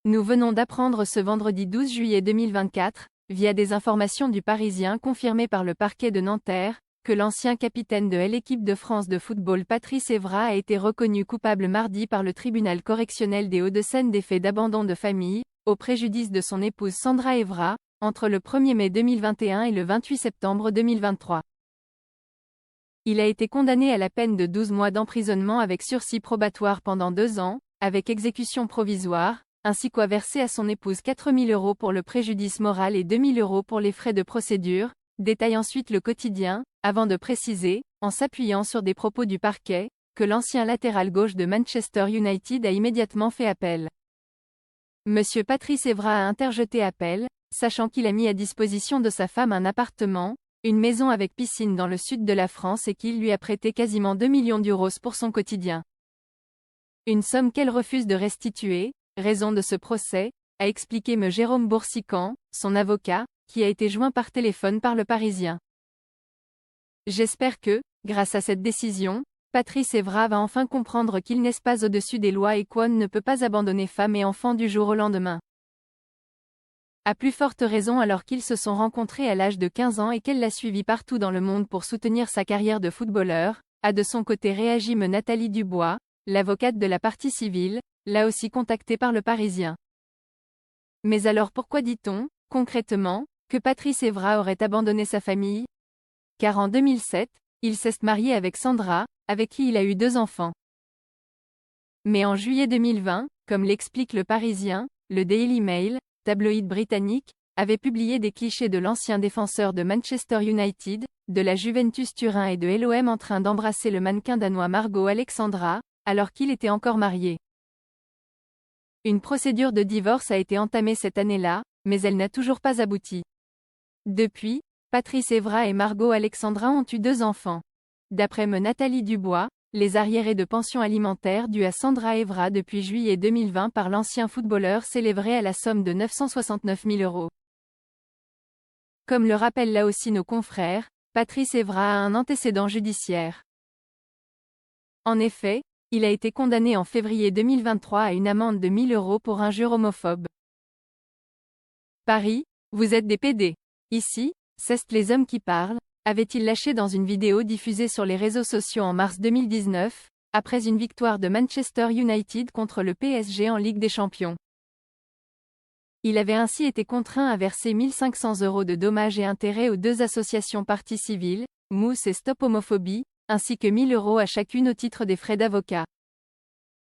Nous venons d'apprendre ce vendredi 12 juillet 2024, via des informations du Parisien confirmées par le parquet de Nanterre, que l'ancien capitaine de l'équipe de France de football Patrice Evra a été reconnu coupable mardi par le tribunal correctionnel des Hauts-de-Seine des faits d'abandon de famille, au préjudice de son épouse Sandra Evra, entre le 1er mai 2021 et le 28 septembre 2023. Il a été condamné à la peine de 12 mois d'emprisonnement avec sursis probatoire pendant 2 ans, avec exécution provisoire, ainsi qu'à verser à son épouse 4 000 € pour le préjudice moral et 2 000 € pour les frais de procédure, détaille ensuite le quotidien, avant de préciser, en s'appuyant sur des propos du parquet, que l'ancien latéral gauche de Manchester United a immédiatement fait appel. Monsieur Patrice Evra a interjeté appel, sachant qu'il a mis à disposition de sa femme un appartement, une maison avec piscine dans le sud de la France et qu'il lui a prêté quasiment 2 millions d'euros pour son quotidien. Une somme qu'elle refuse de restituer, raison de ce procès, a expliqué M. Jérôme Boursican, son avocat, qui a été joint par téléphone par le Parisien. J'espère que, grâce à cette décision, Patrice Evra va enfin comprendre qu'il n'est pas au-dessus des lois et qu'on ne peut pas abandonner femme et enfants du jour au lendemain. À plus forte raison alors qu'ils se sont rencontrés à l'âge de 15 ans et qu'elle l'a suivi partout dans le monde pour soutenir sa carrière de footballeur, a de son côté réagi Nathalie Dubois, l'avocate de la partie civile, là aussi contactée par le Parisien. Mais alors pourquoi dit-on, concrètement, que Patrice Evra aurait abandonné sa famille? Car en 2007, il s'est marié avec Sandra, avec qui il a eu 2 enfants. Mais en juillet 2020, comme l'explique le Parisien, le Daily Mail, tabloïd britannique, avait publié des clichés de l'ancien défenseur de Manchester United, de la Juventus Turin et de l'OM en train d'embrasser le mannequin danois Margot Alexandra, alors qu'il était encore marié. Une procédure de divorce a été entamée cette année-là, mais elle n'a toujours pas abouti. Depuis, Patrice Evra et Margot Alexandra ont eu 2 enfants. D'après Nathalie Dubois, les arriérés de pension alimentaire dus à Sandra Evra depuis juillet 2020 par l'ancien footballeur s'élèveraient à la somme de 969 000 €. Comme le rappellent là aussi nos confrères, Patrice Evra a un antécédent judiciaire. En effet, il a été condamné en février 2023 à une amende de 1 000 € pour injure homophobe. Paris, vous êtes des PD. Ici, c'est les hommes qui parlent, avait-il lâché dans une vidéo diffusée sur les réseaux sociaux en mars 2019, après une victoire de Manchester United contre le PSG en Ligue des Champions. Il avait ainsi été contraint à verser 1 500 € de dommages et intérêts aux 2 associations parties civiles, Mousse et Stop Homophobie, ainsi que 1 000 € à chacune au titre des frais d'avocat.